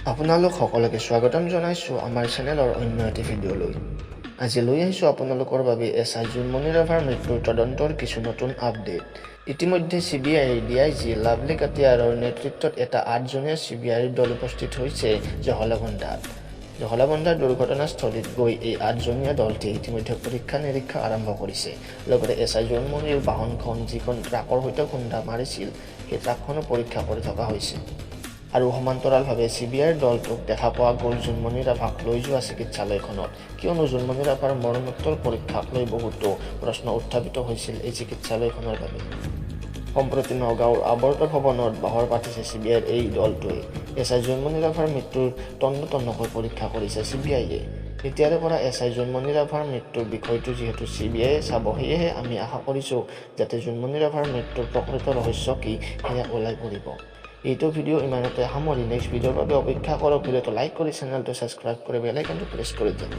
আপোনালোক সকলোকে স্বাগতম জনাইছোঁ আমাৰ চেনেলৰ অন্য এটি ভিডিঅ'লৈ। আজি লৈ আহিছোঁ আপোনালোকৰ বাবে এছআই জোনমণি ৰাভাৰ মৃত্যুৰ তদন্তৰ কিছু নতুন আপডেট। ইতিমধ্যে CBIৰ DIG লাভলী কাটিয়াৰৰ নেতৃত্বত এটা 8জনীয়া CBIৰ দল উপস্থিত হৈছে জহলাবন্ধাৰ দুৰ্ঘটনাস্থলীত গৈ এই 8জনীয়া দলটিয়ে ইতিমধ্যে পৰীক্ষা নিৰীক্ষা আৰম্ভ কৰিছে। লগতে এছআই জোনমণিৰ বাহনখন যিখন ট্ৰাকৰ সৈতে খুন্দা মাৰিছিল সেই ট্ৰাকখনো পৰীক্ষা কৰি থকা হৈছে। আৰু সমান্তৰালভাৱে CBIৰ দলটোক দেখা পোৱা গ'ল জোনমণি ৰাভাক লৈ যোৱা চিকিৎসালয়খনত, কিয়নো জোনমণি ৰাভাৰ মৰণোত্তৰ পৰীক্ষাক লৈ বহুতো প্ৰশ্ন উত্থাপিত হৈছিল এই চিকিৎসালয়খনৰ বাবে। সম্প্ৰতি নগাঁৱৰ আৱৰ্ত ভৱনত বাহৰ পাতিছে CBIৰ এই দলটোৱে। এছআই জোনমণি ৰাভাৰ মৃত্যুৰ তন্নকৈ পৰীক্ষা কৰিছে CBIয়ে। এতিয়াৰে পৰা এছআই জোনমণি ৰাভাৰ মৃত্যুৰ বিষয়টো যিহেতু CBIয়ে চাব, সেয়েহে আমি আশা কৰিছোঁ যাতে জোনমণি ৰাভাৰ মৃত্যুৰ প্ৰকৃত ৰহস্য কি সেয়া ওলাই পৰিব। এইটো ভিডিঅ' ইমানতে সামৰি নেক্সট ভিডিঅ'ৰ বাবে অপেক্ষা কৰক। ভিডিঅ'টো লাইক কৰি চেনেলটো ছাবস্ক্ৰাইব কৰি বেল আইকনটো প্ৰেছ কৰি দিয়ক।